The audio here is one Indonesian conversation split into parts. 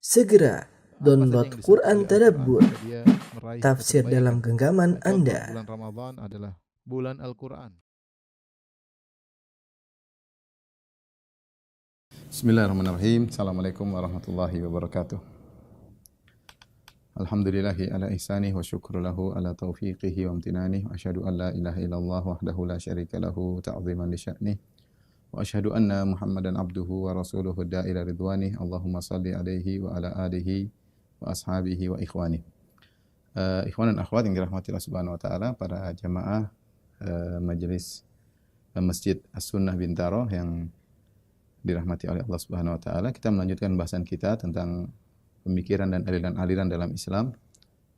Segera Apa saja download yang disebut Quran oleh Tadabbur, Al-Quran, dia meraih tafsir dalam kebaikan. genggaman Contoh, Anda. bulan Ramadan adalah bulan Al-Quran. Bismillahirrahmanirrahim. Assalamualaikum warahmatullahi wabarakatuh. Alhamdulillahi ala ihsanih wa syukru lahu ala taufiqihi wa amtinanih. Wa asyhadu an la ilaha illallah wahdahu la syarika lahu ta'ziman li sya'nih. Wa asyhadu anna Muhammadan abduhu wa rasuluhu da'ila ridwanih. Allahumma salli alaihi wa ala alihi wa ashabihi wa ikhwanih. Ikhwan dan akhwat yang dirahmati Allah Subhanahu wa taala, para jamaah majelis Masjid As-Sunnah Bintaro yang dirahmati oleh Allah Subhanahu wa taala, kita melanjutkan bahasan kita tentang pemikiran dan aliran-aliran dalam Islam.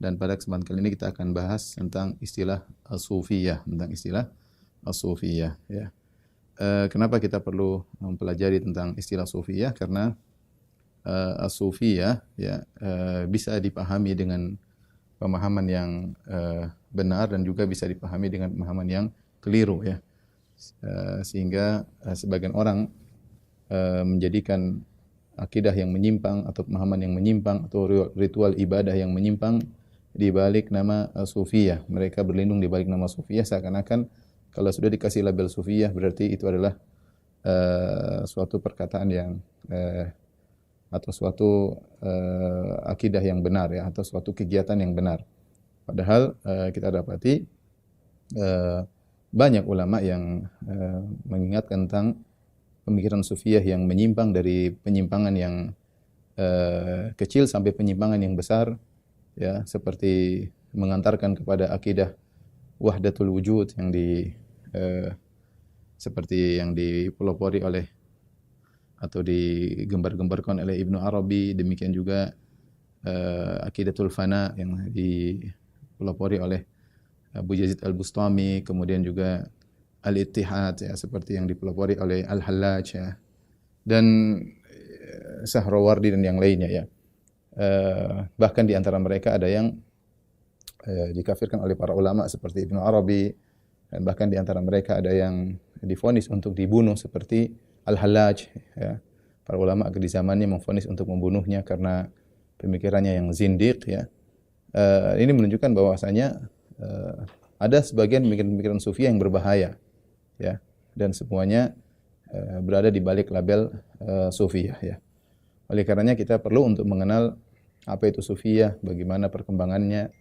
Dan pada kesempatan kali ini kita akan bahas tentang istilah as-sufiyah, ya. Kenapa kita perlu mempelajari tentang istilah sufiyah? Karena as-sufiyah ya bisa dipahami dengan pemahaman yang benar dan juga bisa dipahami dengan pemahaman yang keliru, ya. Sehingga sebagian orang menjadikan akidah yang menyimpang atau pemahaman yang menyimpang atau ritual ibadah yang menyimpang di balik nama sufiyah. Mereka berlindung di balik nama sufiyah, seakan-akan kalau sudah dikasih label sufiyah berarti itu adalah suatu perkataan yang atau suatu akidah yang benar, ya, atau suatu kegiatan yang benar. Padahal kita dapati banyak ulama yang mengingatkan tentang pemikiran sufiyah yang menyimpang dari penyimpangan yang kecil sampai penyimpangan yang besar, ya, seperti mengantarkan kepada akidah wahdatul wujud yang seperti yang dipelopori oleh atau digembar-gembarkan oleh Ibnu Arabi. Demikian juga akidatul fana yang dipelopori oleh Abu Yazid Al-Bustami, kemudian juga Al-Ittihad, ya, seperti yang dipelopori oleh Al-Hallaj, ya, dan Sahrawardi dan yang lainnya, ya. Bahkan di antara mereka ada yang dikafirkan oleh para ulama seperti Ibnu Arabi, dan bahkan di antara mereka ada yang divonis untuk dibunuh seperti Al-Hallaj, ya. Para ulama di zamannya memvonis untuk membunuhnya karena pemikirannya yang zindiq, ya. Ini menunjukkan bahwasanya ada sebagian pemikiran-pemikiran sufi yang berbahaya, ya, dan semuanya berada di balik label sufiyah, ya. Oleh karenanya kita perlu untuk mengenal apa itu sufiyah, bagaimana perkembangannya,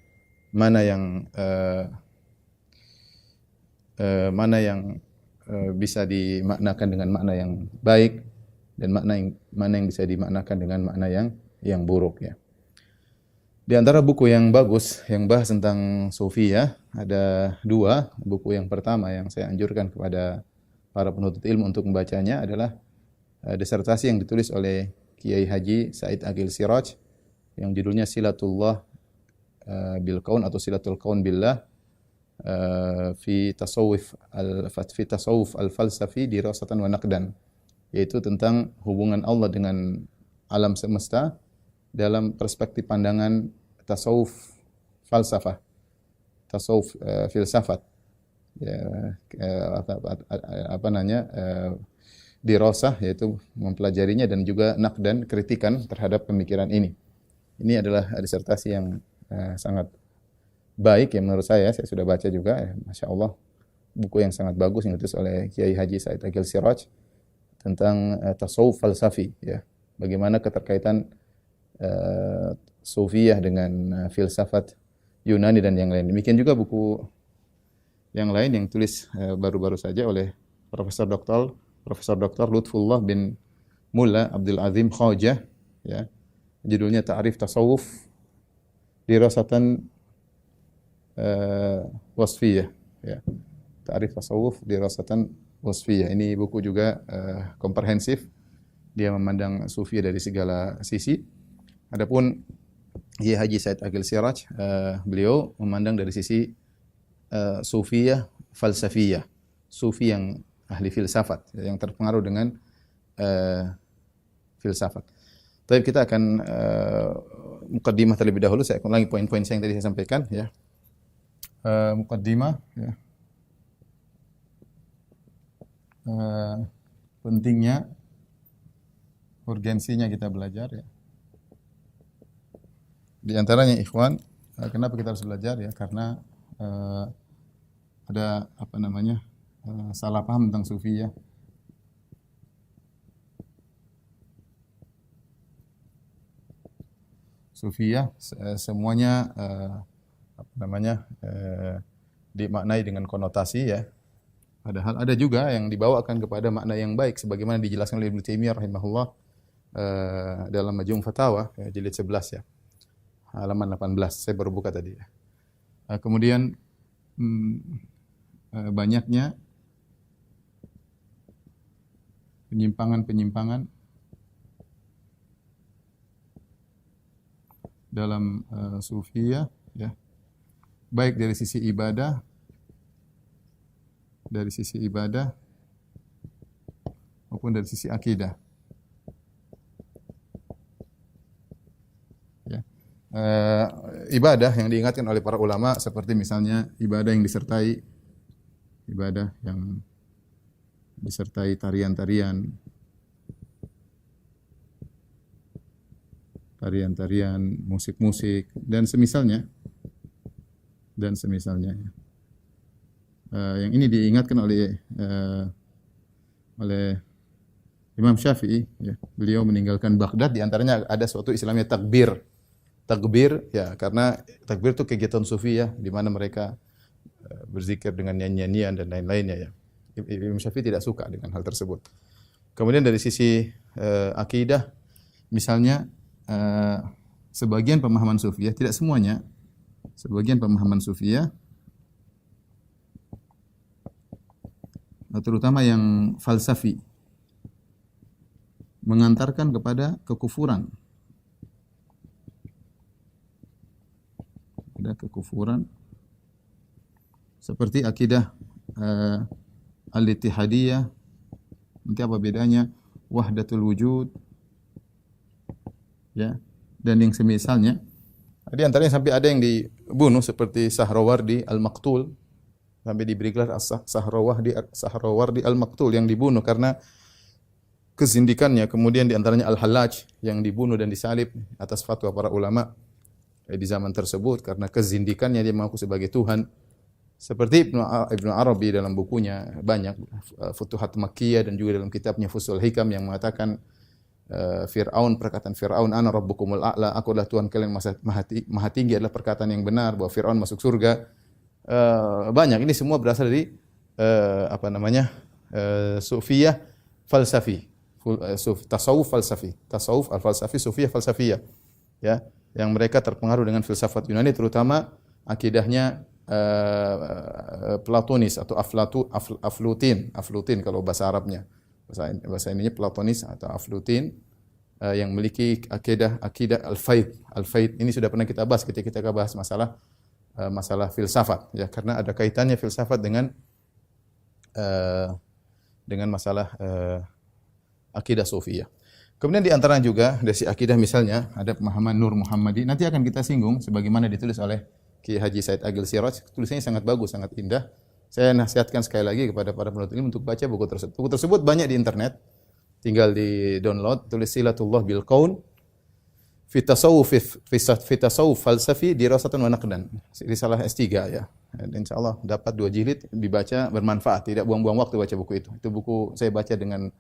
mana yang bisa dimaknakan dengan makna yang baik, dan mana yang bisa dimaknakan dengan makna yang buruk, ya. Di antara buku yang bagus yang bahas tentang sufiyah ada dua. Buku yang pertama yang saya anjurkan kepada para penuntut ilmu untuk membacanya adalah disertasi yang ditulis oleh Kiai Haji Said Aqil Siraj yang judulnya Silatullah bil Kaun atau Silatul Kaun billah fi tasawuf al-falsafi dirasatan wa naqdan, yaitu tentang hubungan Allah dengan alam semesta dalam perspektif pandangan tasawuf falsafah, tasawuf filsafat, ya, dirasah, yaitu mempelajarinya, dan juga naqdan, kritikan terhadap pemikiran ini. Ini adalah disertasi yang sangat baik, ya, menurut saya sudah baca juga, ya, Masya Allah, buku yang sangat bagus yang ditulis oleh Kiai Haji Said Aqil Siraj tentang tasawuf falsafi, ya, bagaimana keterkaitan sufiyah dengan filsafat Yunani dan yang lain. Demikian juga buku yang lain yang tulis baru-baru saja oleh Profesor Dr. Lutfullah bin Mulla Abdul Azim Khawjah, ya. Judulnya Ta'rif Tasawuf Dirasatan Wasfiyah, ya. Ta'rif Tasawuf Dirasatan Wasfiyah. Ini buku juga komprehensif. Dia memandang sufiyah dari segala sisi. Adapun Kiai Haji Said Aqil Siraj, beliau memandang dari sisi sufiyah falsafiyah, sufi yang ahli filsafat, yang terpengaruh dengan filsafat. Tapi kita akan mukaddimah terlebih dahulu. Saya ulangi poin-poin yang tadi saya sampaikan, ya. Mukaddimah, ya. Pentingnya, urgensinya kita belajar, ya. Di antaranya ikhwan, kenapa kita harus belajar ya? Karena ada apa namanya? Salah paham tentang sufiyah. Sufiyah semuanya apa namanya? Dimaknai dengan konotasi ya. Padahal ada juga yang dibawakan kepada makna yang baik sebagaimana dijelaskan oleh Ibnu Taimiyah rahimahullah dalam Majmu' Fatawa jilid 11 ya. Halaman 18. Saya baru buka tadi ya. Kemudian banyaknya penyimpangan-penyimpangan dalam sufiyah ya. Baik dari sisi ibadah maupun dari sisi akidah. Ya. Ibadah yang diingatkan oleh para ulama seperti misalnya ibadah yang disertai tarian-tarian, musik-musik dan semisalnya. Yang ini diingatkan oleh Imam Syafi'i ya. Beliau meninggalkan Baghdad, di antaranya ada suatu istilahnya takbir. Takbir ya, karena takbir itu kegiatan sufi ya, di mana mereka berzikir dengan nyanyian dan lain-lainnya ya. Imam Syafi'i tidak suka dengan hal tersebut. Kemudian dari sisi akidah misalnya sebagian pemahaman sufiyah, tidak semuanya, sebagian pemahaman sufiyah terutama yang falsafi mengantarkan kepada kekufuran. Ada kekufuran seperti akidah al-ittihadiyah. Nanti apa bedanya? Wahdatul wujud ya, dan yang semisalnya. Di antaranya sampai ada yang dibunuh seperti Sahrawardi al-Maqtul, sampai diberi gelar Sahrawardi al-Maqtul, yang dibunuh karena kezindikannya. Kemudian di antaranya Al-Hallaj yang dibunuh dan disalib atas fatwa para ulama di zaman tersebut karena kezindikannya, dia mengaku sebagai Tuhan. Seperti Ibnu Arabi dalam bukunya banyak Futuhat Makkiyah dan juga dalam kitabnya Fusul Hikam yang mengatakan perkataan Fir'aun, ana rabbukumul a'la, aku adalah Tuhan kalian maha tinggi, adalah perkataan yang benar bahwa Fir'aun masuk surga. Banyak ini semua berasal dari sufiyah falsafi, tasawuf falsafi, tasawuf al-falsafi, sufiyah falsafiyah ya, yang mereka terpengaruh dengan filsafat Yunani, terutama akidahnya Platonis atau Aflutin kalau bahasa Arabnya. Bahasa ininya Platonis atau Aflutin yang memiliki akidah al-faid. Al-faid ini sudah pernah kita bahas ketika kita bahas masalah filsafat ya, karena ada kaitannya filsafat dengan masalah akidah sufiyah. Kemudian di antara juga dari akidah misalnya ada pemahaman Nur Muhammadi. Nanti akan kita singgung sebagaimana ditulis oleh Ki Haji Said Agil Siraj. Tulisannya sangat bagus, sangat indah. Saya nasihatkan sekali lagi kepada para penuntut ilmu untuk baca buku tersebut. Buku tersebut banyak di internet, tinggal di download. Tulis Silatullah bil Qaun fi tasawuf falsafi dirasatan wa naqdan. Risalah S3 ya. Dan insyaallah dapat 2 jilid, dibaca bermanfaat, tidak buang-buang waktu baca buku itu. Itu buku saya baca dengan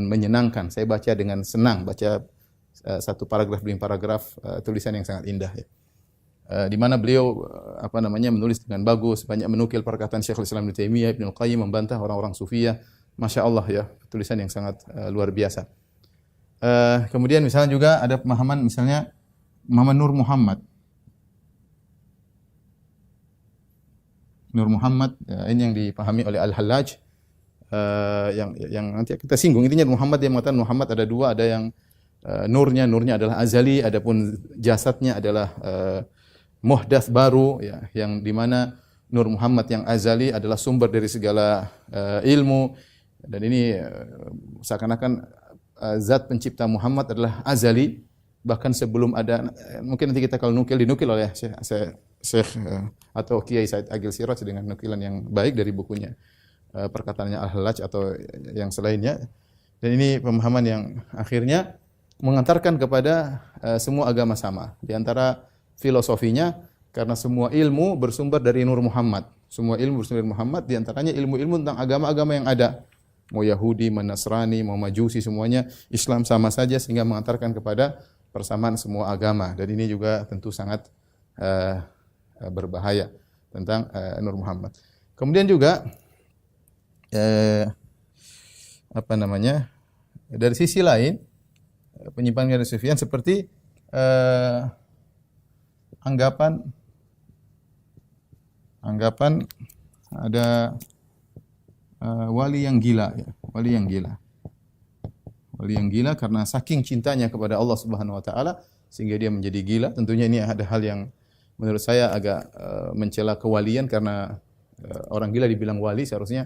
menyenangkan. Saya baca dengan senang, baca satu paragraf demi paragraf, tulisan yang sangat indah ya. Di mana beliau menulis dengan bagus, banyak menukil perkataan Syekhul Islam Ibnu Taimiyah, Ibnu Qayyim, membantah orang-orang sufiyah. Masya Allah ya, tulisan yang sangat luar biasa. Kemudian misalnya juga ada pemahaman misalnya pemahaman Nur Muhammad. Nur Muhammad ini yang dipahami oleh Al-Hallaj, yang nanti kita singgung. Intinya Muhammad, dia mengatakan Muhammad ada 2, ada yang nurnya adalah azali, adapun jasadnya adalah muhdats baru ya, yang di mana Nur Muhammad yang azali adalah sumber dari segala ilmu, dan ini seakan-akan zat pencipta Muhammad adalah azali, bahkan sebelum ada, mungkin nanti kita kalau dinukil oleh Syekh atau Kiai Said Agil Siraj dengan nukilan yang baik dari bukunya perkataannya Al-Hallaj atau yang selainnya. Dan ini pemahaman yang akhirnya mengantarkan kepada semua agama sama. Di antara filosofinya karena semua ilmu bersumber dari Nur Muhammad. Semua ilmu bersumber dari Muhammad, di antaranya ilmu-ilmu tentang agama-agama yang ada. Mau Yahudi, mau Nasrani, mau Majusi, semuanya Islam sama saja sehingga mengantarkan kepada persamaan semua agama. Dan ini juga tentu sangat berbahaya tentang Nur Muhammad. Kemudian juga apa namanya? Dari sisi lain penyimpangan dari Sufyan seperti anggapan ada wali yang gila, ya. Wali yang gila. Wali yang gila karena saking cintanya kepada Allah Subhanahu wa taala sehingga dia menjadi gila. Tentunya ini ada hal yang menurut saya agak mencela kewalian karena orang gila dibilang wali, seharusnya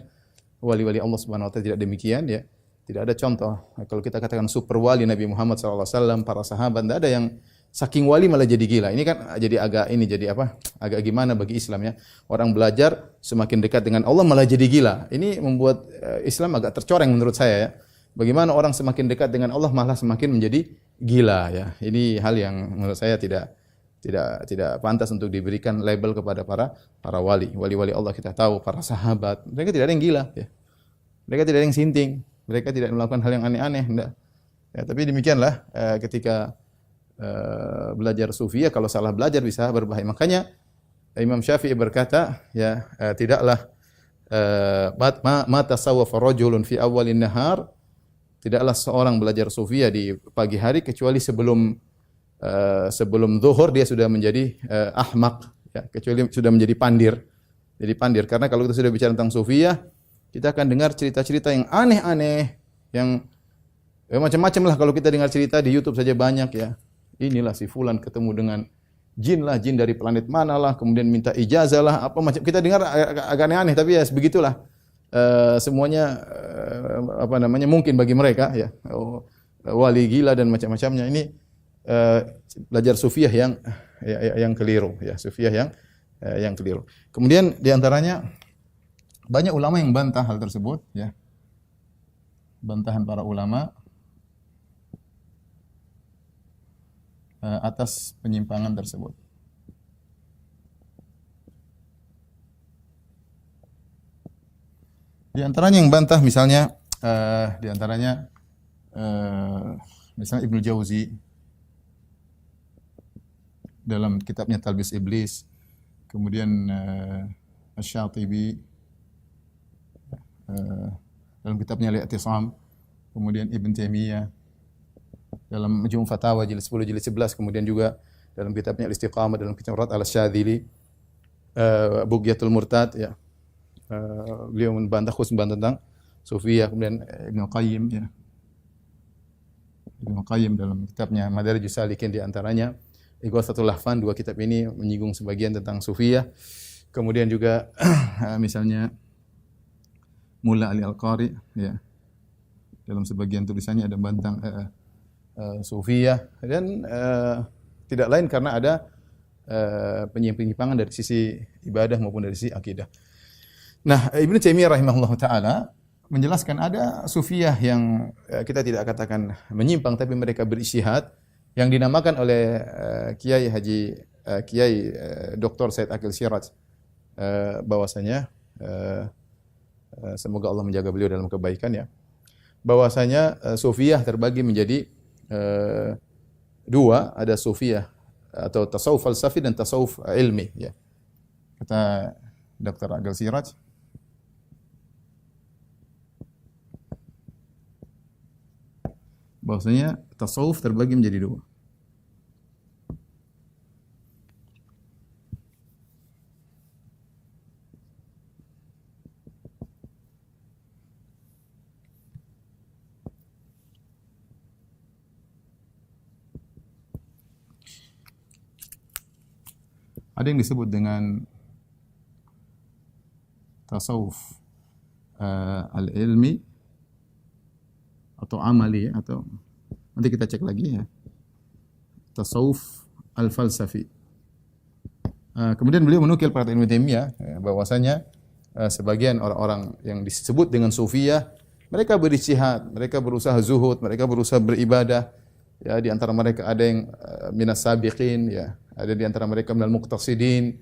wali-wali Allah Subhanahu wa taala tidak demikian, ya. Tidak ada contoh. Kalau kita katakan super wali Nabi Muhammad SAW, para sahabat, tidak ada yang saking wali malah jadi gila. Ini kan jadi agak gimana bagi Islam, ya. Orang belajar semakin dekat dengan Allah malah jadi gila. Ini membuat Islam agak tercoreng menurut saya, ya. Bagaimana orang semakin dekat dengan Allah malah semakin menjadi gila, ya. Ini hal yang menurut saya tidak pantas untuk diberikan label kepada para wali. Wali-wali Allah kita tahu, para sahabat, mereka tidak ada yang gila, ya. Mereka tidak ada yang sinting, mereka tidak melakukan hal yang aneh-aneh, enggak. Ya, tapi demikianlah ketika belajar sufiyah, kalau salah belajar bisa berbahaya. Makanya Imam Syafi'i berkata, ya, tidaklah ma tasawwafa rajulun fi awwalin nahar, tidaklah seorang belajar sufiyah di pagi hari kecuali sebelum zuhur dia sudah menjadi ahmak, ya, kecuali sudah menjadi pandir. Jadi pandir, karena kalau kita sudah bicara tentang sufiyah, kita akan dengar cerita-cerita yang aneh-aneh, yang macam-macam lah. Kalau kita dengar cerita di YouTube saja banyak, ya. Inilah si fulan ketemu dengan jin lah, jin dari planet mana lah, kemudian minta ijazah lah, apa macam. Kita dengar agak aneh-aneh, tapi ya begitulah. Semuanya mungkin bagi mereka, ya. Wali gila dan macam-macamnya. Ini belajar sufiyah yang keliru, ya, sufiyah yang keliru. Kemudian di antaranya banyak ulama yang bantah hal tersebut, ya. Bantahan para ulama atas penyimpangan tersebut. Di antaranya yang bantah misalnya misalnya Ibnu Jauzi dalam kitabnya Talbis Iblis, kemudian Asy-Syatibi dalam kitabnya Al-I'tisam, kemudian Ibn Taimiyah dalam Majmu' Fatawa jilid 10 jilid 11, kemudian juga dalam kitabnya Al-Istiqamah, dalam kitab Rad al-Syadzili, Bughyatul Murtad, ya. Beliau membantah tentang sufiyah. Kemudian Ibnu Qayyim, ya. Ibnu Qayyim dalam kitabnya Madarijus Salikin, di antaranya Ighatsatul Lahfan, dua kitab ini menyinggung sebagian tentang sufiyah. Kemudian juga misalnya Mulla Ali Al-Qari, ya. Dalam sebagian tulisannya ada bantang sufiyah, dan tidak lain karena ada penyimpangan dari sisi ibadah maupun dari sisi akidah. Nah, Ibnu Taimiyah rahimahullah taala menjelaskan ada sufiyah yang kita tidak katakan menyimpang, tapi mereka berijtihad, yang dinamakan oleh Kiai Dr. Said Aqil Siraj, bahwasanya semoga Allah menjaga beliau dalam kebaikan, ya. Bahwasanya sufiyah terbagi menjadi dua, ada sufiyah atau tasawuf falsafi dan tasawuf ilmi, ya. Kata Dr. Aqil Siraj, bahwasanya tasawuf terbagi menjadi dua. Ada yang disebut dengan tasawuf al-ilmi atau amali, atau nanti kita cek lagi, ya. Tasawuf al-falsafi. Kemudian beliau menukil perkataan Ibnu Taimiyah, ya, bahwasanya sebagian orang-orang yang disebut dengan sufiyah, mereka berijtihad, mereka berusaha zuhud, mereka berusaha beribadah, ya. Di antara mereka ada yang minas sabiqin, ya. ada di antara mereka minal muqtasidin,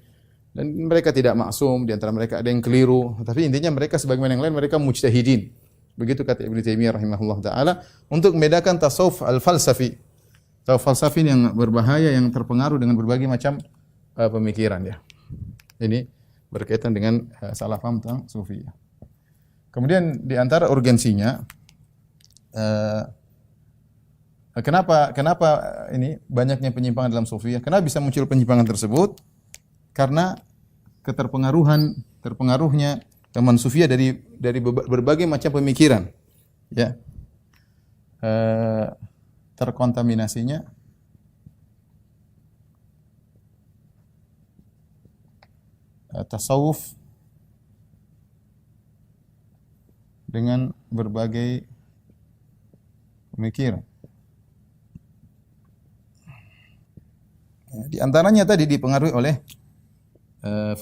dan mereka tidak maksum, di antara mereka ada yang keliru, tapi intinya mereka sebagaimana yang lain mereka mujtahidin. Begitu kata Ibnu Taimiyah rahimahullah taala untuk membedakan tasawuf al-falsafi. Tasawuf falsafi yang berbahaya, yang terpengaruh dengan berbagai macam pemikiran ya. Ini berkaitan dengan salah paham tentang sufi. Kemudian di antara urgensinya kenapa ini banyaknya penyimpangan dalam sufiyah? Kenapa bisa muncul penyimpangan tersebut? Karena terpengaruhnya teman sufiyah dari berbagai macam pemikiran, ya, terkontaminasinya tasawuf dengan berbagai pemikiran. Di antaranya tadi dipengaruhi oleh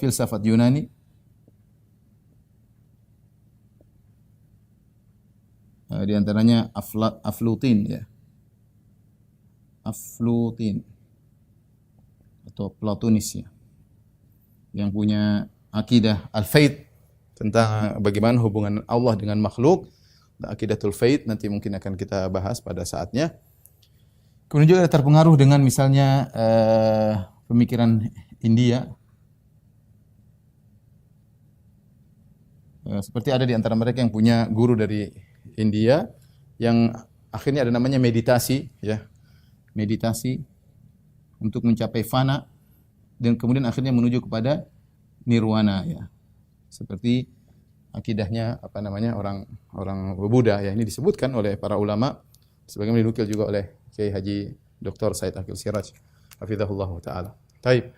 filsafat Yunani, di antaranya Aflutin ya. Aflutin atau Platonis ya. Yang punya akidah al-faid tentang bagaimana hubungan Allah dengan makhluk, akidatul faid, nanti mungkin akan kita bahas pada saatnya. Kemudian juga terpengaruh dengan misalnya pemikiran India. Seperti ada di antara mereka yang punya guru dari India yang akhirnya ada namanya meditasi ya. Meditasi untuk mencapai fana dan kemudian akhirnya menuju kepada nirwana ya. Seperti akidahnya apa namanya orang Buddha ya. Ini disebutkan oleh para ulama sebagaimana dinukil juga oleh Kiai Haji Dr. Said Aqil Siraj hafizahullah taala. Baik.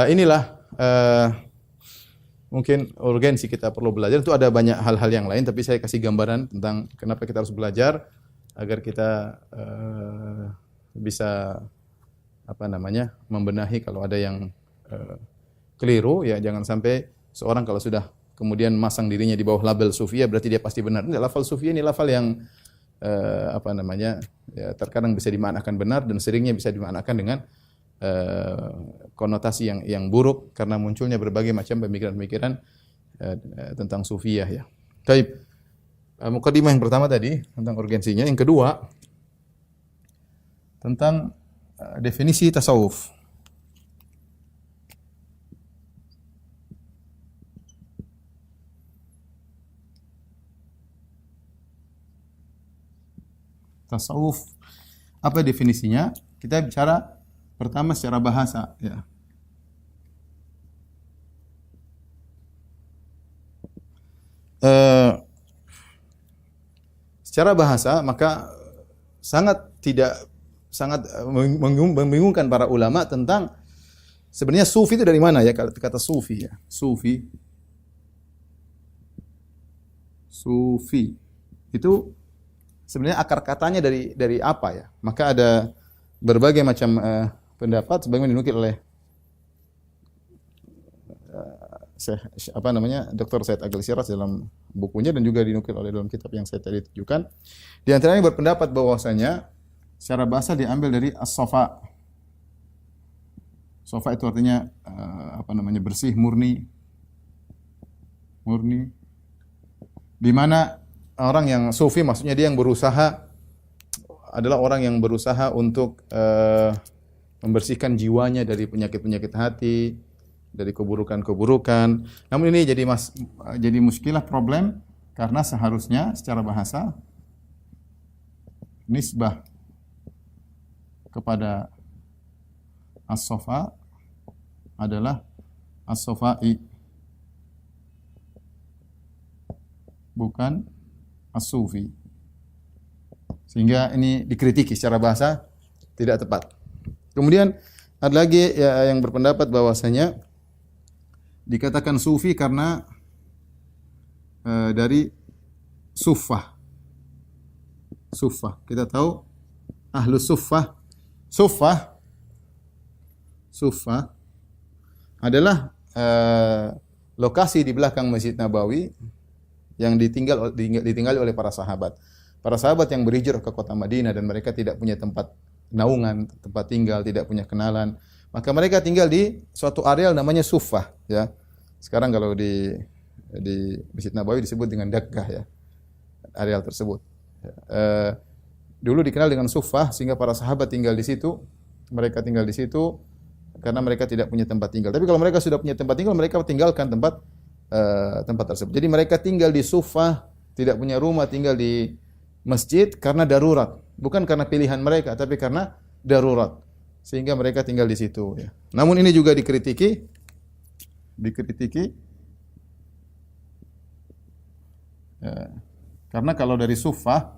Inilah mungkin urgensi kita perlu belajar. Itu ada banyak hal-hal yang lain, tapi saya kasih gambaran tentang kenapa kita harus belajar agar kita bisa apa namanya membenahi kalau ada yang keliru ya. Jangan sampai seorang kalau sudah kemudian masang dirinya di bawah label sufiyah berarti dia pasti benar. Ini lafal sufiyah, ini lafal yang apa namanya ya, terkadang bisa dimaknakan benar dan seringnya bisa dimaknakan dengan konotasi yang buruk karena munculnya berbagai macam pemikiran-pemikiran tentang sufiyah ya. Baik. Mukadimah yang pertama tadi tentang urgensinya, yang kedua tentang definisi tasawuf. Tasawuf apa definisinya? Kita bicara pertama secara bahasa ya. Secara bahasa maka sangat membingungkan para ulama tentang sebenarnya sufi itu dari mana ya, kalau kata sufi ya. Sufi itu sebenarnya akar katanya dari apa ya? Maka ada berbagai macam pendapat sebagaimana dinukil oleh Dr. Said Aqil Siraj dalam bukunya dan juga dinukil oleh dalam kitab yang saya tadi tunjukkan. Di antaranya berpendapat bahwasanya secara bahasa diambil dari as-safa. Safa itu artinya bersih, murni. Di mana orang yang sufi maksudnya dia yang berusaha adalah orang yang berusaha untuk membersihkan jiwanya dari penyakit-penyakit hati, dari keburukan-keburukan. Namun ini jadi muskilah, problem, karena seharusnya secara bahasa nisbah kepada as-safa adalah as-safai, bukan as-sufi. Sehingga ini dikritiki secara bahasa tidak tepat. Kemudian ada lagi yang berpendapat bahwasanya dikatakan sufi karena dari suffah. Kita tahu ahlus suffah. Suffah adalah lokasi di belakang Masjid Nabawi yang ditinggali oleh para sahabat. Para sahabat yang berhijrah ke kota Madinah dan mereka tidak punya tempat naungan, tempat tinggal, tidak punya kenalan. Maka mereka tinggal di suatu areal namanya Suffah, ya. Sekarang kalau di Masjid Nabawi disebut dengan Daggah, ya. Areal tersebut. Dulu dikenal dengan Suffah sehingga para sahabat tinggal di situ. Mereka tinggal di situ karena mereka tidak punya tempat tinggal. Tapi kalau mereka sudah punya tempat tinggal, mereka tinggalkan tempat tersebut. Jadi mereka tinggal di Suffah, tidak punya rumah, tinggal di masjid karena darurat, bukan karena pilihan mereka, tapi karena darurat. Sehingga mereka tinggal di situ, ya. Namun ini juga dikritiki ya, karena kalau dari Suffah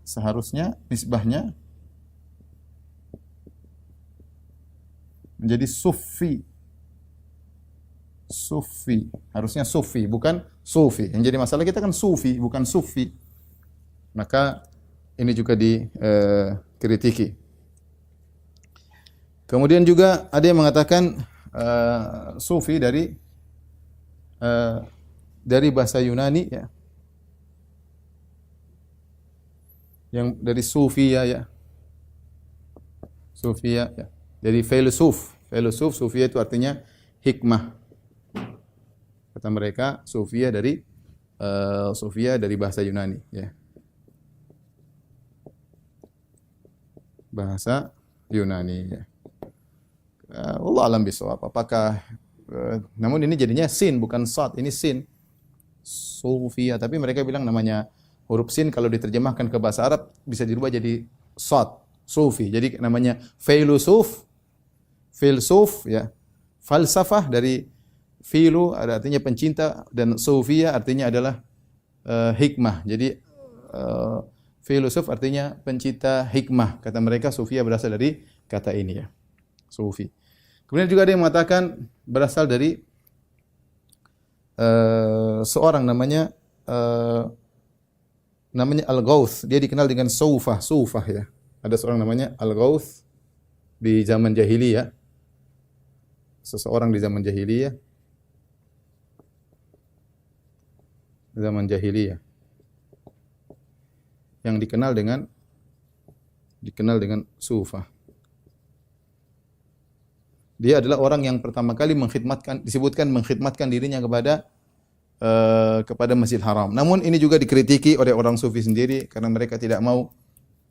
seharusnya nisbahnya menjadi Sufi. Sufi, harusnya Sufi, bukan Sufi. Yang jadi masalah kita kan Sufi, bukan Sufi. Maka ini juga dikritiki. Kemudian juga ada yang mengatakan Sufi dari bahasa Yunani, ya. Yang dari Sufia, ya. Sufia, ya. Dari filosof. Sufia itu artinya hikmah. Kata mereka Sufia dari bahasa Yunani, ya. Bahasa Yunani, ya. Allah alam bisawab. Apakah namun ini jadinya sin bukan sad, ini sin. Sufia, tapi mereka bilang namanya huruf sin kalau diterjemahkan ke bahasa Arab bisa dirubah jadi sad, sufi. Jadi namanya filsuf, ya. Falsafah dari filu ada artinya pencinta dan sufia artinya adalah hikmah. Jadi filosof artinya pencinta hikmah. Kata mereka sufia berasal dari kata ini, ya. Sufi. Kemudian juga ada yang mengatakan berasal dari seorang namanya Al-Ghauth. Dia dikenal dengan Sufah, ya. Ada seorang namanya Al-Ghauth di zaman jahiliyah. Seseorang di zaman jahiliyah. Yang dikenal dengan Sufah. Dia adalah orang yang pertama kali disebutkan mengkhidmatkan dirinya kepada Masjid Haram. Namun ini juga dikritiki oleh orang Sufi sendiri karena mereka tidak mau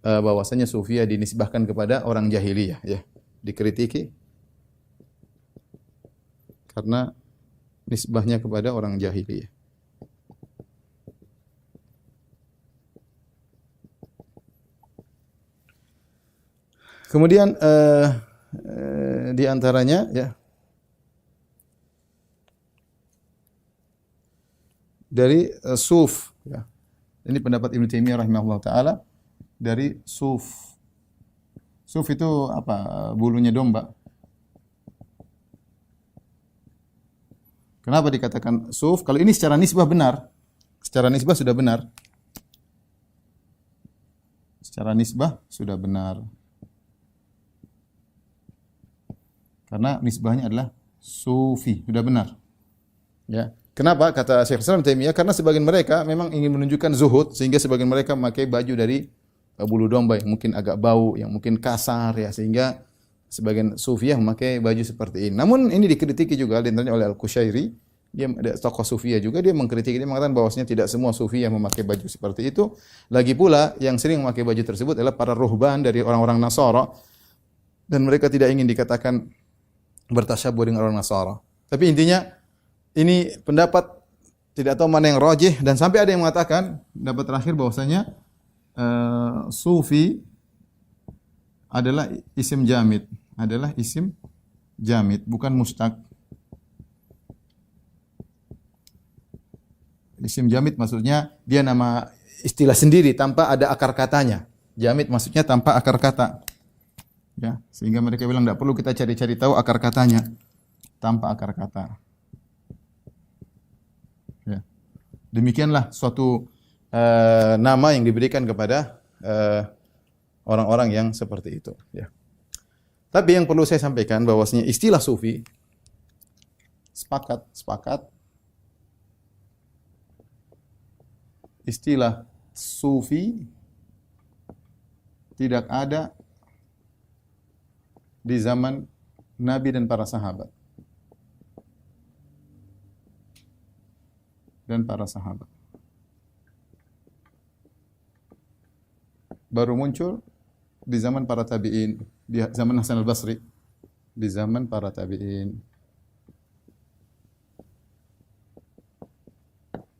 bahwasanya Sufia dinisbahkan kepada orang jahiliyah, ya. Dikritiki karena nisbahnya kepada orang jahiliyah. Kemudian di antaranya, ya, dari suf, ya. Ini pendapat Ibnu Taimiyah rahimahullah taala dari suf. Suf itu apa? Bulunya domba. Kenapa dikatakan suf? Kalau ini secara nisbah benar. Secara nisbah sudah benar. Secara nisbah sudah benar. Karena nisbahnya adalah sufi, sudah benar. Ya. Kenapa kata Syekh Islam Taimiyah? Karena sebagian mereka memang ingin menunjukkan zuhud sehingga sebagian mereka memakai baju dari bulu domba yang mungkin agak bau, yang mungkin kasar, ya, sehingga sebagian sufiyah memakai baju seperti ini. Namun ini dikritiki juga diantaranya oleh Al-Qushairi. Dia ada tokoh sufiyah juga, dia mengkritiki, dia mengatakan bahwasanya tidak semua sufiyah memakai baju seperti itu. Lagi pula yang sering memakai baju tersebut adalah para ruhban dari orang-orang Nasara dan mereka tidak ingin dikatakan bertasyabuh dengan orang Nasara. Tapi intinya ini pendapat tidak tahu mana yang rajih dan sampai ada yang mengatakan pendapat terakhir bahwasanya sufi adalah isim jamid, bukan mustaq. Isim jamid maksudnya dia nama istilah sendiri tanpa ada akar katanya. Jamid maksudnya tanpa akar kata. Ya, sehingga mereka bilang tidak perlu kita cari-cari tahu akar katanya, tanpa akar kata. Ya. Demikianlah suatu nama yang diberikan kepada orang-orang yang seperti itu. Ya. Tapi yang perlu saya sampaikan bahwasanya istilah sufi sepakat istilah sufi tidak ada di zaman Nabi dan para sahabat. Dan para sahabat. Baru muncul di zaman para tabi'in, di zaman Hasan al-Basri, di zaman para tabi'in.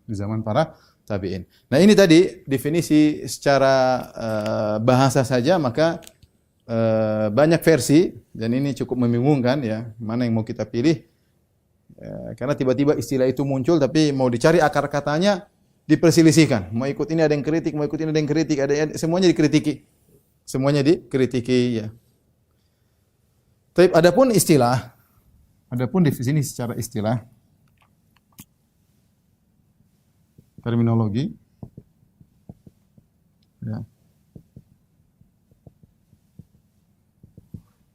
Di zaman para tabi'in. Nah, ini tadi definisi secara bahasa saja, maka banyak versi dan ini cukup membingungkan ya, mana yang mau kita pilih. Karena tiba-tiba istilah itu muncul tapi mau dicari akar katanya diperselisihkan. Mau ikut ini ada yang kritik, mau ikut ini ada yang kritik, semuanya dikritiki. Semuanya dikritiki ya. Tapi adapun istilah, adapun di sini secara istilah terminologi ya.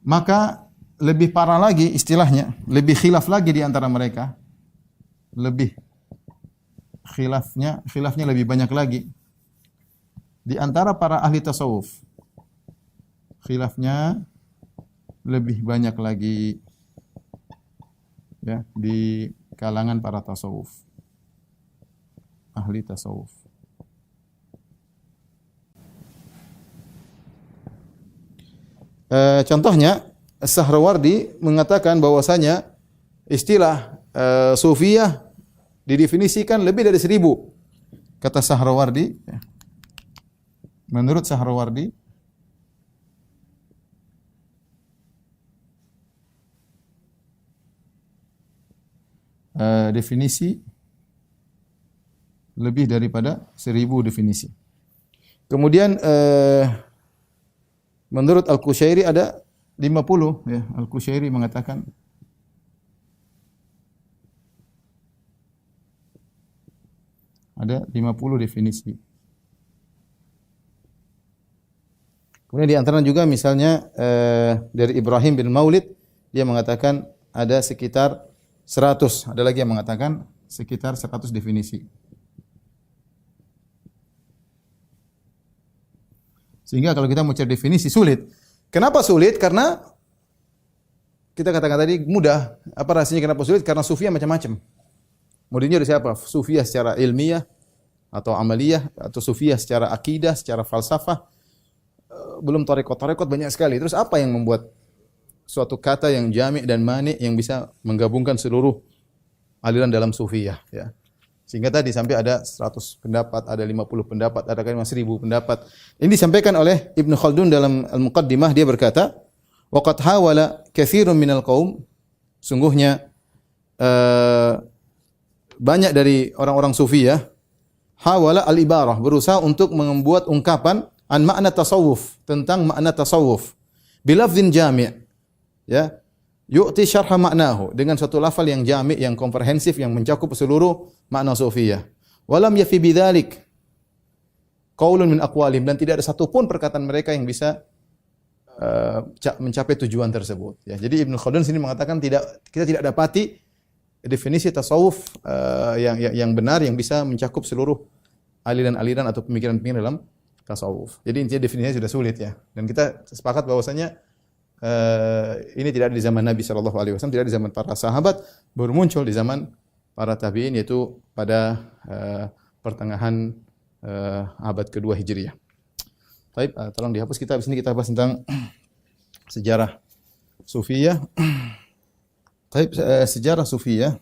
Maka lebih parah lagi istilahnya, lebih khilaf lagi di antara mereka. Lebih khilafnya lebih banyak lagi di antara para ahli tasawuf. Khilafnya lebih banyak lagi ya di kalangan para tasawuf. Ahli tasawuf. Contohnya Sahrawardi mengatakan bahwasanya istilah Sufiyah didefinisikan lebih dari 1000. Kata Sahrawardi, menurut Sahrawardi, definisi lebih daripada 1000 definisi. Kemudian menurut Al-Qushairi ada 50 ya. Al-Qushairi mengatakan ada 50 definisi. Kemudian di antara juga misalnya dari Ibrahim bin Maulid, dia mengatakan ada sekitar 100. Ada lagi yang mengatakan sekitar 100 definisi. Sehingga kalau kita mau cari definisi sulit. Kenapa sulit? Karena kita katakan tadi mudah. Apa rahasianya kenapa sulit? Karena sufiyah macam-macam. Modelnya dari siapa? Sufiyah secara ilmiah atau amaliyah, atau sufiyah secara akidah, secara falsafah. Belum tarekot banyak sekali. Terus apa yang membuat suatu kata yang jami' dan mani' yang bisa menggabungkan seluruh aliran dalam sufiyah ya. Sehingga tadi sampai ada 100 pendapat, ada 50 pendapat, ada kan 1000 pendapat. Ini disampaikan oleh Ibnu Khaldun dalam Al-Muqaddimah, dia berkata, "Wa qad hawala katsirun minal qaum", sungguhnya banyak dari orang-orang sufi ya, hawala al-ibarah, berusaha untuk membuat ungkapan an makna tasawuf, tentang makna tasawuf. Bilafzin jami', ya. Yu'ti syarha maknahu, dengan satu lafal yang jami', yang komprehensif, yang mencakup seluruh makna sufiyah. Walam yafi bidzalik qaulun min aqwalihim, dan tidak ada satupun perkataan mereka yang bisa mencapai tujuan tersebut. Ya, jadi Ibnu Khaldun sini mengatakan kita tidak dapati definisi tasawuf yang benar yang bisa mencakup seluruh aliran-aliran atau pemikiran-pemikiran dalam tasawuf. Jadi intinya definisinya sudah sulit ya. Dan kita sepakat bahwasanya ini tidak ada di zaman Nabi sallallahu alaihi wasallam, tidak ada di zaman para sahabat, baru muncul di zaman para tabi'in, yaitu pada pertengahan abad kedua Hijriah. Baik, tolong dihapus, kita di sini kita bahas tentang sejarah Sufiyah. Baik, sejarah Sufiyah.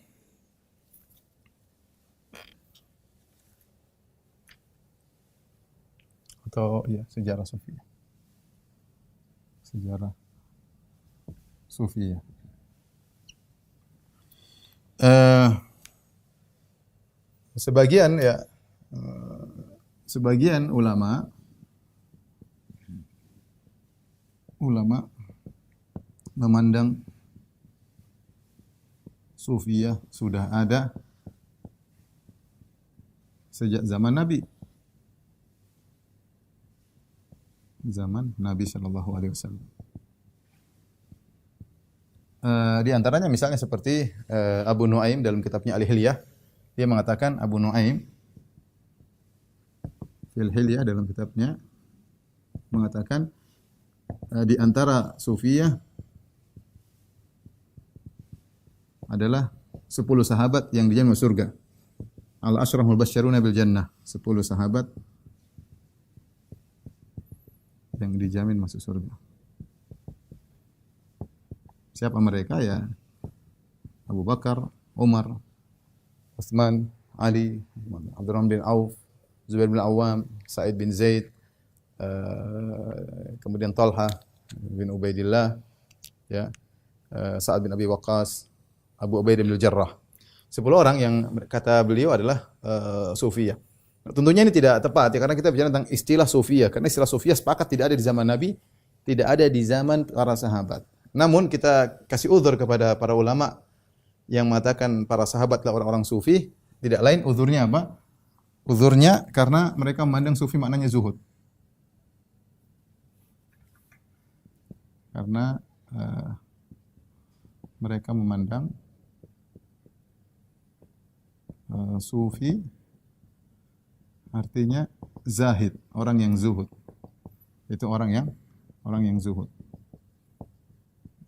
Atau ya, sejarah Sufiyah. Sejarah Sufiyah. Sebagian ulama memandang Sufiyah sudah ada sejak zaman Nabi. Zaman Nabi sallallahu alaihi wasallam. Di antaranya misalnya seperti Abu Nuaim dalam kitabnya Al-Hilyah, dia mengatakan, Abu Nuaim fil Hilyah dalam kitabnya mengatakan di antara Sufiyah adalah 10 sahabat yang dijamin masuk surga. Al-Asyraful Basyaruna bil Jannah, 10 sahabat yang dijamin masuk surga. Siapa mereka? Ya Abu Bakar, Umar, Utsman, Ali, Abdurrahman bin Auf, Zubair bin Awam, Sa'id bin Zaid, kemudian Talha bin Ubaidillah, ya, Sa'ad bin Abi Waqqas, Abu Ubaidah bin Jarrah. 10 orang yang kata beliau adalah sufiyah. Tentunya ini tidak tepat ya, karena kita bicara tentang istilah sufiyah. Karena istilah sufiyah sepakat tidak ada di zaman Nabi, tidak ada di zaman para sahabat. Namun kita kasih uzur kepada para ulama yang mengatakan para sahabat adalah orang-orang sufi. Tidak lain uzurnya apa? Uzurnya karena mereka memandang sufi maknanya zuhud. Karena mereka memandang sufi artinya zahid, orang yang zuhud. Itu orang yang zuhud.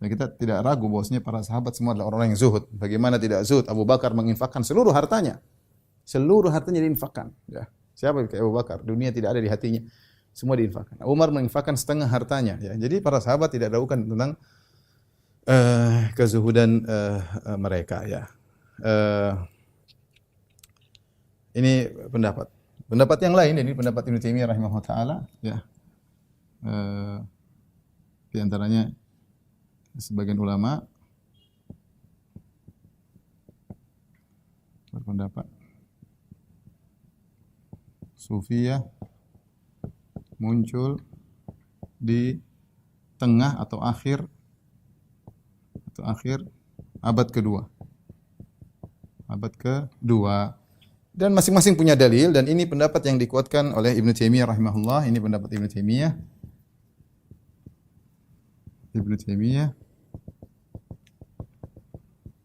Dan kita tidak ragu bahwasanya para sahabat semua adalah orang yang zuhud. Bagaimana tidak zuhud? Abu Bakar menginfakkan seluruh hartanya. Seluruh hartanya diinfakkan. Ya. Siapa kayak Abu Bakar? Dunia tidak ada di hatinya. Semua diinfakkan. Umar menginfakkan setengah hartanya. Ya. Jadi para sahabat tidak ragukan tentang kezuhudan mereka. Ya. Ini pendapat. Pendapat yang lain, ini pendapat Ibnu Taimiyah rahimahullah taala. Ya. Di antaranya sebagian ulama berpendapat sufiyah muncul di tengah atau akhir abad kedua. Abad kedua. Dan masing-masing punya dalil, dan ini pendapat yang dikuatkan oleh Ibnu Taimiyah rahimahullah. Ini pendapat Ibnu Taimiyah.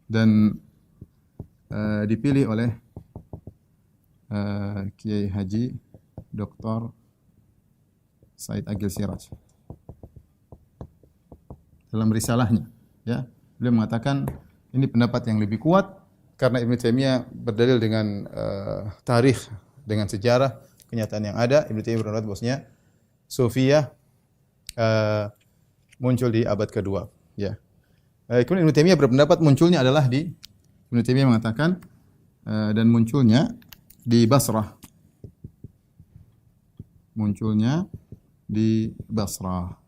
Dan dipilih oleh Kiai Haji Dr. Said Agil Siraj dalam risalahnya, ya, beliau mengatakan ini pendapat yang lebih kuat karena Ibnu Taimiyah berdalil dengan tarikh, dengan sejarah kenyataan yang ada. Ibnu Taimiyah berpendapat bahwasanya sufiyah muncul di abad kedua, ya. Kemudian Ibnu Taimiyah berpendapat munculnya adalah Ibnu Taimiyah mengatakan dan munculnya di Basrah. Munculnya di Basrah.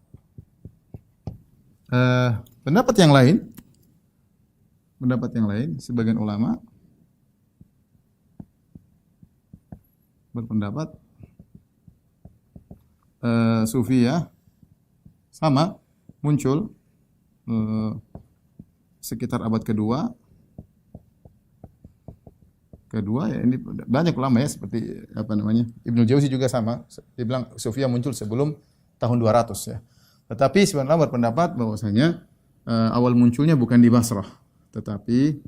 Pendapat yang lain, sebagian ulama berpendapat sufiyah sama muncul sekitar abad kedua ya, ini banyak ulama ya, seperti Ibnu Jauzi juga sama, dia bilang sufiyah muncul sebelum tahun 200 ya. Tetapi sebagian ulama berpendapat bahwasanya awal munculnya bukan di Basrah, tetapi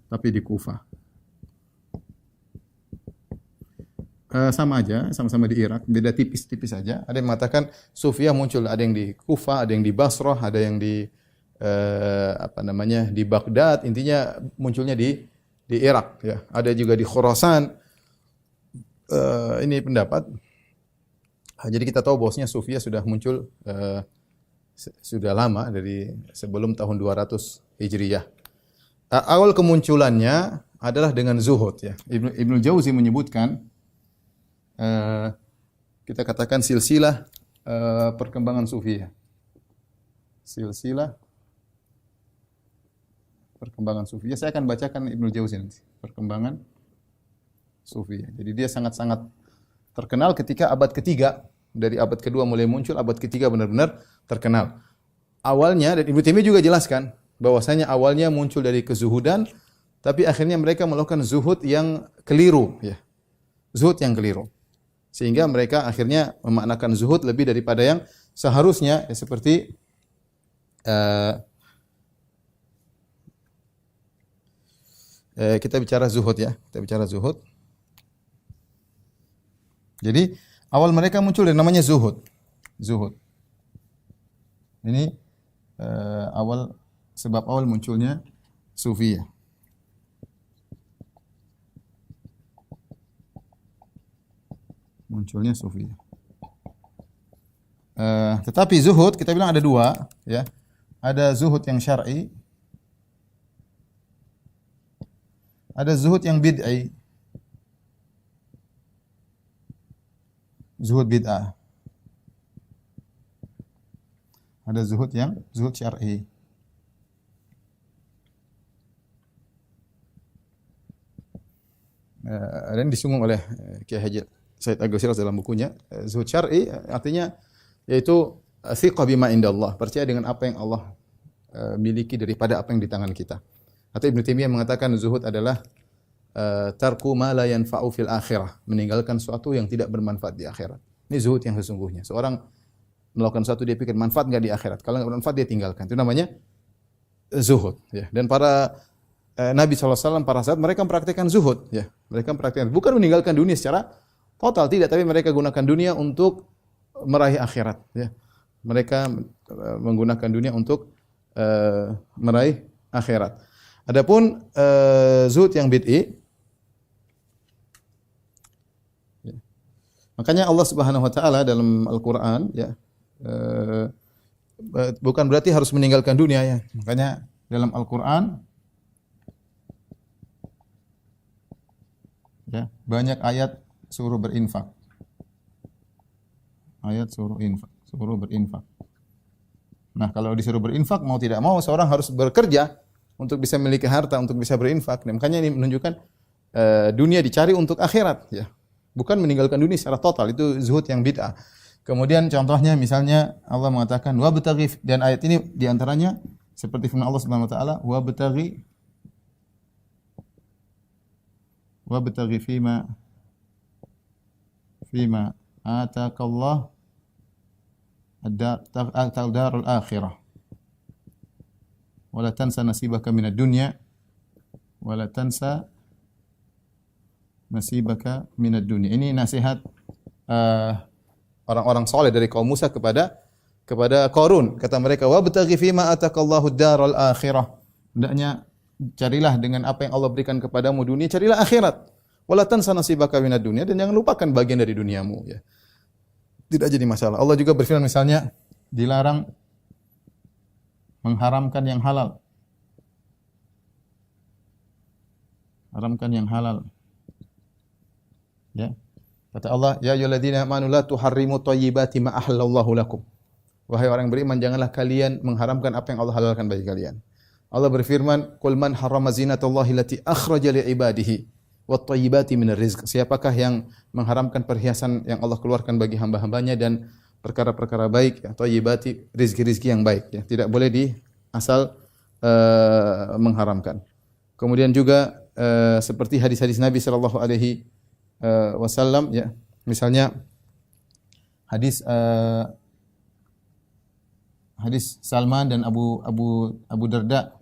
tapi di Kufah. Sama aja, sama-sama di Irak, beda tipis-tipis saja. Ada yang mengatakan sufiyah muncul, ada yang di Kufah, ada yang di Basrah, ada yang di di Baghdad. Intinya munculnya di Irak, ya. Ada juga di Khurasan. Ini pendapat. Jadi kita tahu bahwasanya sufiyah sudah muncul sudah lama, dari sebelum tahun 200 Hijriyah. Awal kemunculannya adalah dengan zuhud, ya. Ibnu Jauzi menyebutkan kita katakan silsilah perkembangan sufiyah. Silsilah perkembangan sufiyah. Saya akan bacakan Ibnu Jauzi nanti, perkembangan sufiyah. Jadi dia sangat-sangat terkenal ketika abad ketiga. Dari abad kedua mulai muncul, abad ketiga benar-benar terkenal. Awalnya, dan Ibnu Taimiyah juga jelaskan bahwasanya awalnya muncul dari kezuhudan, tapi akhirnya mereka melakukan zuhud yang keliru, ya. Zuhud yang keliru. Sehingga mereka akhirnya memaknakan zuhud lebih daripada yang seharusnya, ya, seperti kita bicara zuhud, ya. Kita bicara zuhud. Jadi Awal mereka muncul dari namanya zuhud. Zuhud. Ini sebab awal munculnya sufiyah. Munculnya sufiyah. Tetapi zuhud kita bilang ada dua, ya. Ada zuhud yang syar'i, ada zuhud yang bid'i. Zuhud bid'ah. Ada zuhud yang zuhud syar'i. Dan disinggung oleh Kiai Haji Said Agil Siraj dalam bukunya. Zuhud syar'i artinya yaitu thiqah bima indallah, percaya dengan apa yang Allah miliki daripada apa yang di tangan kita. Atau Ibnu Taimiyah mengatakan zuhud adalah tarku ma la yanfa'u fil akhirah, meninggalkan sesuatu yang tidak bermanfaat di akhirat. Ini zuhud yang sesungguhnya. Seorang melakukan sesuatu dia pikir manfaat enggak di akhirat. Kalau enggak bermanfaat dia tinggalkan. Itu namanya zuhud, ya. Dan para Nabi SAW, para sahabat mereka mempraktikkan zuhud, ya. Mereka mempraktikkan bukan meninggalkan dunia secara total, tidak, tapi mereka gunakan dunia untuk meraih akhirat, ya. Mereka menggunakan dunia untuk meraih akhirat. Adapun zuhud yang bid'i, makanya Allah Subhanahu wa taala dalam Al-Qur'an, ya, bukan berarti harus meninggalkan dunia, ya. Makanya dalam Al-Qur'an, ya, banyak ayat suruh berinfak. Ayat suruh infak, suruh berinfak. Nah, kalau disuruh berinfak mau tidak mau seorang harus bekerja untuk bisa memiliki harta, untuk bisa berinfak. Nah, makanya ini menunjukkan dunia dicari untuk akhirat, ya. Bukan meninggalkan dunia secara total, itu zuhud yang bid'ah. Kemudian contohnya misalnya Allah mengatakan wabtaghi, dan ayat ini diantaranya seperti firman Allah Subhanahu wa taala wabtaghi fima atakallah ad-darul akhirah wala tansa nasibaka minad dunya wala tansa nasibaka minad dunya. Ini nasihat orang-orang saleh dari kaum Musa kepada Qarun. Kata mereka, wabtaghi fima atakallahu ad-darul akhirah. Hendaknya carilah dengan apa yang Allah berikan kepadamu dunia, carilah akhirat. Wala tansa nasibaka minad dunya, dan jangan lupakan bagian dari duniamu, ya. Tidak jadi masalah. Allah juga berfirman misalnya dilarang mengharamkan yang halal. Haramkan yang halal. Ya. Kata Allah, ya ayyuhalladzina amanu la tuharrimu thayyibati ma ahallallahu lakum. Wahai orang beriman, janganlah kalian mengharamkan apa yang Allah halalkan bagi kalian. Allah berfirman, qul man harrama zinatallahi allati akhraja li ibadihi wat thayyibati minar rizq. Siapakah yang mengharamkan perhiasan yang Allah keluarkan bagi hamba-hambanya dan perkara-perkara baik, ya, thayyibati, rizki-rizki yang baik, ya. Tidak boleh asal mengharamkan. Kemudian juga seperti hadis-hadis Nabi sallallahu alaihi wasallam, ya. Misalnya hadis Salman dan Abu Darda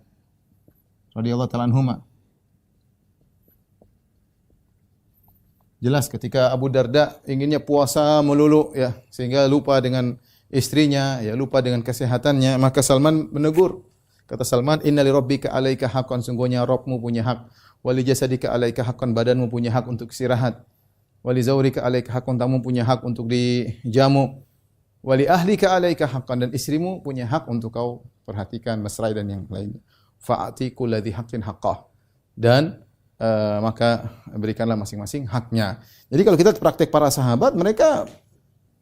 radhiyallahu ta'ala anhuma. Jelas ketika Abu Darda inginnya puasa melulu, ya, sehingga lupa dengan istrinya, ya, lupa dengan kesehatannya, maka Salman menegur. Kata Salman, inna li rabbika 'alaika haqqan, sungguhnya Rabbmu punya hak. Wa li jasadika 'alaika haqqan, badanmu punya hak untuk istirahat. Wa li zawrika 'alaika haqqan, tamu punya hak untuk dijamu. Wa li ahlika 'alaika haqqan, dan istrimu punya hak untuk kau perhatikan, mesrai dan yang lainnya. Fa'ati kulladzi haqqin haqqah. Dan maka berikanlah masing-masing haknya. Jadi kalau kita praktek para sahabat, mereka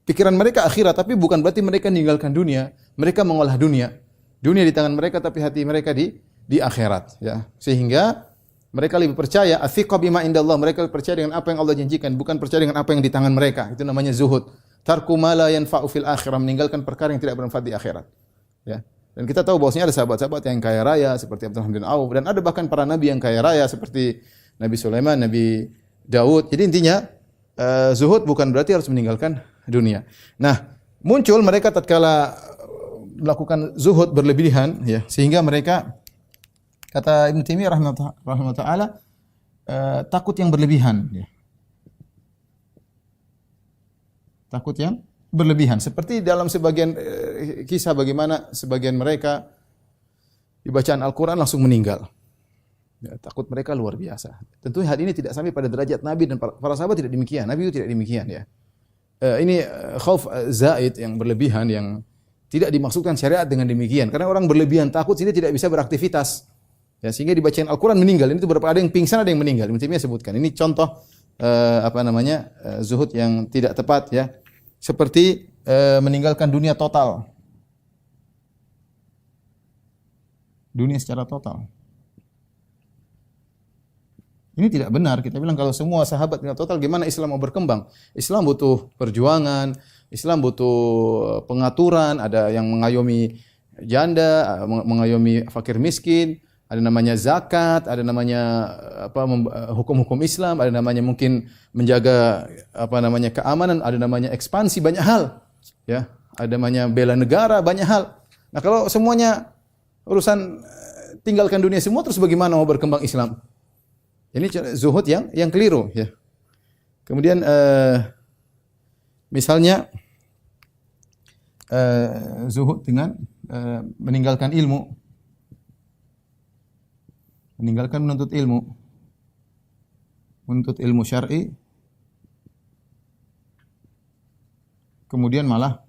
pikiran mereka akhirat, tapi bukan berarti mereka meninggalkan dunia. Mereka mengolah dunia. Dunia di tangan mereka, tapi hati mereka di akhirat, ya. Sehingga mereka lebih percaya athiqa bima indallah, mereka percaya dengan apa yang Allah janjikan, bukan percaya dengan apa yang di tangan mereka. Itu namanya zuhud. Tarku ma la yanfa'u fil akhirah, meninggalkan perkara yang tidak bermanfaat di akhirat, ya. Dan kita tahu bahwasanya ada sahabat-sahabat yang kaya raya seperti Abdurrahman bin Auf, dan ada bahkan para nabi yang kaya raya seperti Nabi Sulaiman, Nabi Daud. Jadi intinya zuhud bukan berarti harus meninggalkan dunia. Nah, muncul mereka tatkala melakukan zuhud berlebihan, ya, sehingga mereka, kata Ibnu Taimiyah rahimahullah taala, takut yang berlebihan, ya. takut yang berlebihan. Seperti dalam sebagian kisah bagaimana sebagian mereka di bacaan Al-Quran langsung meninggal. Ya, takut mereka luar biasa. Tentu hal ini tidak sampai pada derajat Nabi dan para sahabat tidak demikian. Nabi itu tidak demikian ya. Ini khauf zaid yang berlebihan yang tidak dimaksudkan syariat dengan demikian. Karena orang berlebihan takut sehingga tidak bisa beraktivitas. Ya, sehingga dibacain Al-Quran meninggal. Ini itu beberapa ada yang pingsan, ada yang meninggal. Ibnu Taimiyah sebutkan. Ini contoh zuhud yang tidak tepat ya. Seperti meninggalkan dunia total. Dunia secara total. Ini tidak benar. Kita bilang kalau semua sahabat dunia total, gimana Islam mau berkembang? Islam butuh perjuangan, Islam butuh pengaturan, ada yang mengayomi janda, mengayomi fakir miskin, ada namanya zakat, ada namanya hukum-hukum Islam, ada namanya mungkin menjaga keamanan, ada namanya ekspansi, banyak hal. Ya, ada namanya bela negara, banyak hal. Nah, kalau semuanya urusan tinggalkan dunia semua, terus bagaimana mau berkembang Islam? Ini zuhud yang keliru ya. Kemudian misalnya zuhud dengan meninggalkan ilmu. Meninggalkan menuntut ilmu. Menuntut ilmu syar'i. Kemudian malah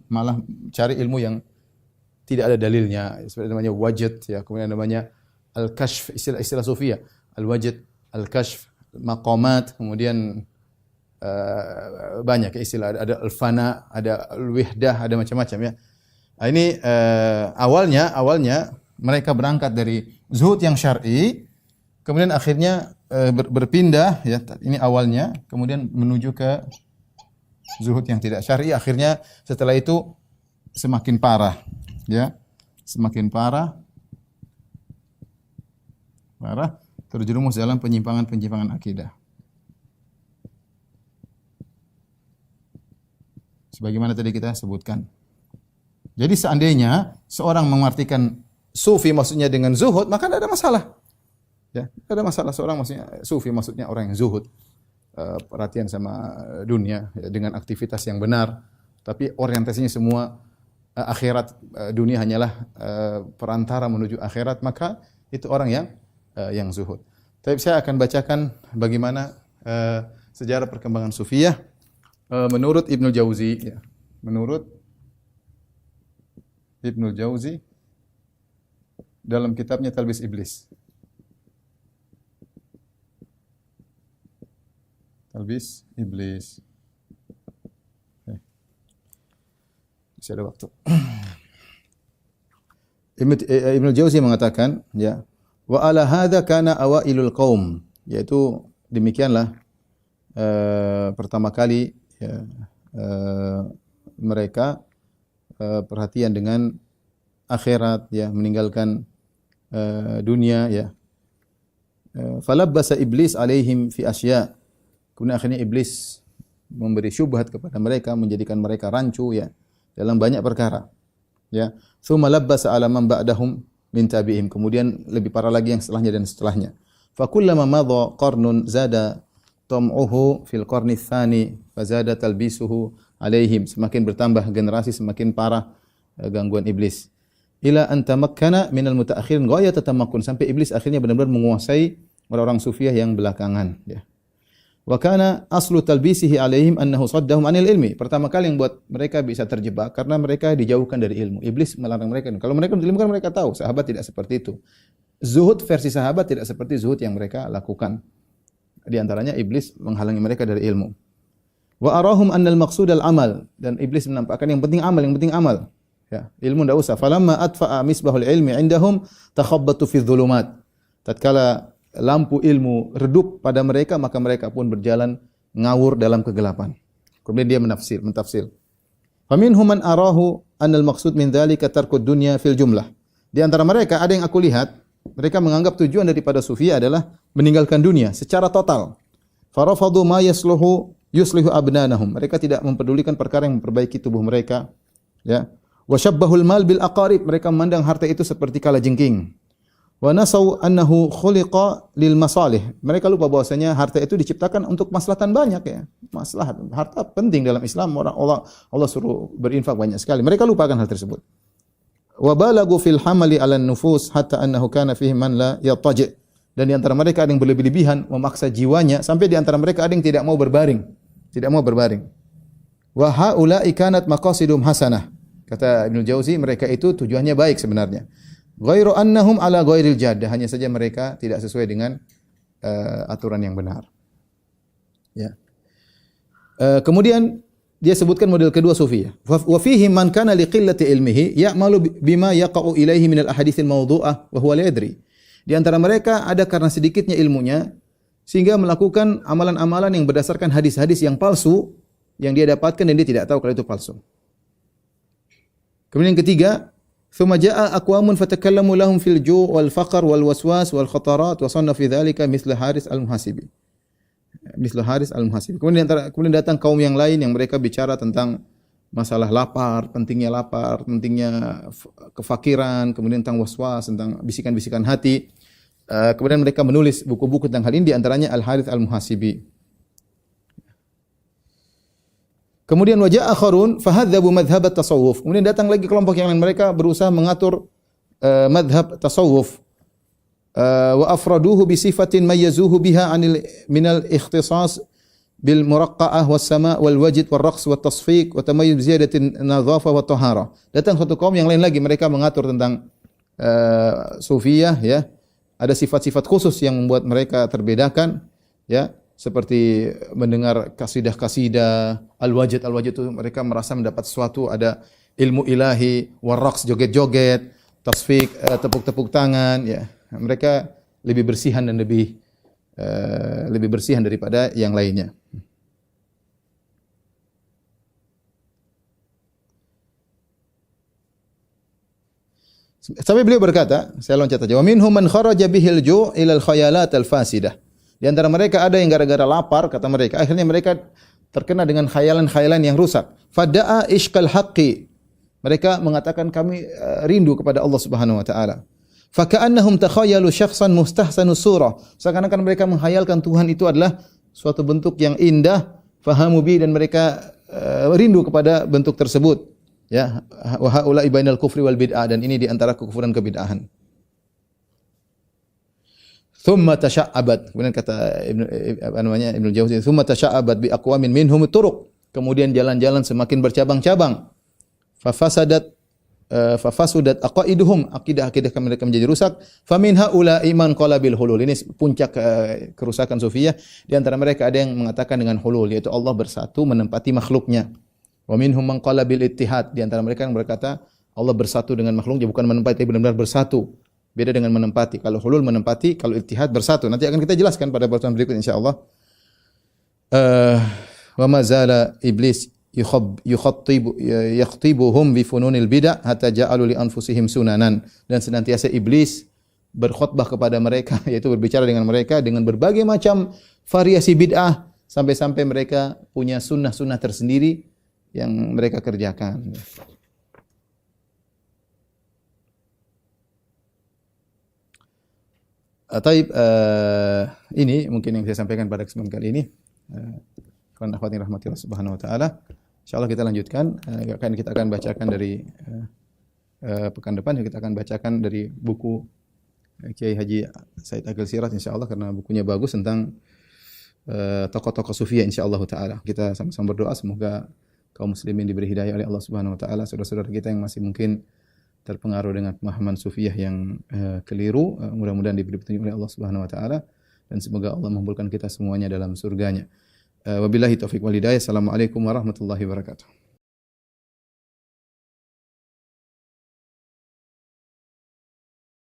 cari ilmu yang tidak ada dalilnya, seperti namanya wajid ya, kemudian namanya al-kashf, istilah sufia, al-wajid, al-kashf, maqamat, kemudian banyak istilah, ada al-fana, ada al-wihdah, ada macam-macam ya. Nah, ini awalnya mereka berangkat dari zuhud yang syar'i, kemudian akhirnya berpindah ya, ini awalnya, kemudian menuju ke zuhud yang tidak syar'i, akhirnya setelah itu semakin parah ya, semakin parah terjerumus dalam penyimpangan akidah. Sebagaimana tadi kita sebutkan. Jadi seandainya seorang mengartikan sufi maksudnya dengan zuhud, maka tidak ada masalah. Ya, tidak ada masalah seorang maksudnya sufi maksudnya orang yang zuhud, perhatian sama dunia ya, dengan aktivitas yang benar, tapi orientasinya semua akhirat, dunia hanyalah perantara menuju akhirat, maka itu orang yang zuhud. Tapi saya akan bacakan bagaimana sejarah perkembangan sufiyah menurut Ibnu Jauzi ya. Menurut Ibnu Jauzi dalam kitabnya Talbis Iblis. Talbis Iblis. Masih ada waktu. Ibnu Jauzi mengatakan ya, wa ala hadza kana awailul qaum, yaitu demikianlah pertama kali ya, mereka perhatian dengan akhirat ya, meninggalkan dunia ya. Falabbasa iblis alaihim fi asya. Kemudian akhirnya iblis memberi syubhat kepada mereka, menjadikan mereka rancu ya dalam banyak perkara. Ya, tsumma labbasa ala man ba'dahum min tabi'ihim. Kemudian lebih parah lagi yang setelahnya dan setelahnya. Fa kullama madha qarnun zada tam'uhu fil qarni tsani fa zada talbisuhu alaihim. Semakin bertambah generasi semakin parah gangguan iblis. Ila an tamakkana minal mutaakhirin ghayat tamakkun, sampai iblis akhirnya benar-benar menguasai orang-orang sufiah yang belakangan ya. Wa kana aslu talbisihi alaihim annahu saddahum anil ilmi. Pertama kali yang buat mereka bisa terjebak karena mereka dijauhkan dari ilmu. Iblis melarang mereka. Kalau mereka ilmu kan mereka tahu, sahabat tidak seperti itu. Zuhud versi sahabat tidak seperti zuhud yang mereka lakukan. Di antaranya iblis menghalangi mereka dari ilmu. Wa arahum annal maqsud al amal, dan iblis menampakkan yang penting amal. Ya, ilmu enggak usah. Falamma atfa'a misbahul ilmi indahum takhabbatu fi dhulumat. Tatkala lampu ilmu redup pada mereka, maka mereka pun berjalan ngawur dalam kegelapan. Kemudian dia mentafsir. Faminhum man arahu annal maqsud min dzalika tarkud dunya fil jumlah. Di antara mereka ada yang aku lihat, mereka menganggap tujuan daripada sufi adalah meninggalkan dunia secara total. Farafadu ma yuslihu abnanahum. Mereka tidak mempedulikan perkara yang memperbaiki tubuh mereka, ya. Wa syabbahul mal bil aqarib. Mereka memandang harta itu seperti kalajengking. Wa nasau annahu khuliqa lil masalih. Mereka lupa bahwasanya harta itu diciptakan untuk maslahatan banyak ya. Maslahat. Harta penting dalam Islam. Allah suruh berinfak banyak sekali. Mereka lupakan hal tersebut. Wa balagu fil hamali 'ala nufus hatta annahu kana fihi man la yattaji'. Dan di antara mereka ada yang berlebih-lebihan memaksa jiwanya sampai di antara mereka ada yang tidak mau berbaring. Tidak mau berbaring. Wa haula'i kanat maqasidum hasanah. Kata Ibnu Jauzi, mereka itu tujuannya baik sebenarnya. Ghairu annahum ala ghairil jaddah, hanya saja mereka tidak sesuai dengan aturan yang benar. Ya. Kemudian dia sebutkan model kedua sufiyah. Wa fihi man kana liqillati ilmihi ya'malu bima yaqa'u ilaihi min al-ahaditsil mawdu'ah wa huwa la yadri. Di antara mereka ada karena sedikitnya ilmunya sehingga melakukan amalan-amalan yang berdasarkan hadis-hadis yang palsu yang dia dapatkan dan dia tidak tahu kalau itu palsu. Kemudian yang ketiga, ثم جاء أقوام فتكلموا لهم في الجوع والفقر والوسواس والخطرات وصنف في ذلك مثل حارث المحاسبي. Kemudian datang kaum yang lain yang mereka bicara tentang masalah lapar, pentingnya kefakiran, kemudian tentang waswas, tentang bisikan-bisikan hati. Kemudian mereka menulis buku-buku tentang hal ini, di antaranya Al-Harits Al-Muhasibi. Kemudian wajah akharun fahadzabu madhhab at-tasawuf. Kemudian datang lagi kelompok yang lain, mereka berusaha mengatur madhab tasawuf. Wa afraduhu bi sifatin mayyazuhu biha minal ikhtisas bil muraqqa'ah was sama' wal wajd wal raqs wat tasfiq wa tamayyuz ziyadatin nadhafa wa tahara. Datang satu kaum yang lain lagi, mereka mengatur tentang sufiyah ya. Ada sifat-sifat khusus yang membuat mereka terbedakan ya. Seperti mendengar kasidah-kasidah, al-wajid itu mereka merasa mendapat sesuatu, ada ilmu ilahi, warraqs joget-joget, tasfik tepuk-tepuk tangan ya. Mereka lebih bersihan dan lebih bersihan daripada yang lainnya. Sampai beliau berkata, saya loncat aja, wa minhum man kharaja bihil ju' ila al-khayalat al-fasidah. Di antara mereka ada yang gara-gara lapar, kata mereka, akhirnya mereka terkena dengan khayalan-khayalan yang rusak. Fada'a ishqal haqqi. Mereka mengatakan kami rindu kepada Allah Subhanahu wa taala. Faka'annahum takhayalu syakhsan mustahsanu surah. Seakan-akan mereka menghayalkan Tuhan itu adalah suatu bentuk yang indah, fahamu bi, dan mereka rindu kepada bentuk tersebut. Ya, wa haula'i bainal kufri wal bid'ah, dan ini di antara kekufuran kebid'ahan. Thumma tasha'abat. Kemudian kata Ibnu Jauzi, thumma tasha'abat bi aqwamin minhum turuq. Kemudian jalan-jalan semakin bercabang-cabang. Fafasudat aqaiduhum, akidah-akidah mereka menjadi rusak. Famin haula iman qala bil hulul. Ini puncak kerusakan sufiyah. Di antara mereka ada yang mengatakan dengan hulul, yaitu Allah bersatu menempati makhluknya. Wa minhum man qala bil ittihad. Di antara mereka yang berkata Allah bersatu dengan makhluknya, bukan menempati, benar-benar bersatu. Beda dengan menempati. Kalau hulul menempati, kalau ittihad bersatu. Nanti akan kita jelaskan pada pertemuan berikut insyaallah. Wa ma zala iblis yakhtibuhum bi fununil bid'ah hatta ja'alu li anfusihim sunanan. Dan senantiasa iblis berkhutbah kepada mereka, yaitu berbicara dengan mereka dengan berbagai macam variasi bid'ah, sampai-sampai mereka punya sunnah-sunnah tersendiri yang mereka kerjakan. Ini mungkin yang saya sampaikan pada kesempatan kali ini. Karena akhwati rahmatillah subhanahu wa ta'ala. InsyaAllah kita lanjutkan. Kita akan bacakan dari pekan depan. Kita akan bacakan dari buku Kiai Haji Said Agil Sirat insyaAllah. Karena bukunya bagus tentang tokoh-tokoh sufiyah insyaAllah ta'ala. Kita sama-sama berdoa semoga kaum muslimin diberi hidayah oleh Allah subhanahu wa ta'ala. Saudara-saudara kita yang masih mungkin terpengaruh dengan pemahaman sufiyah yang keliru, mudah-mudahan diberi petunjuk oleh Allah Subhanahu wa taala, dan semoga Allah mengumpulkan kita semuanya dalam surganya. Wabillahi taufiq wal hidayah. Assalamualaikum warahmatullahi wabarakatuh.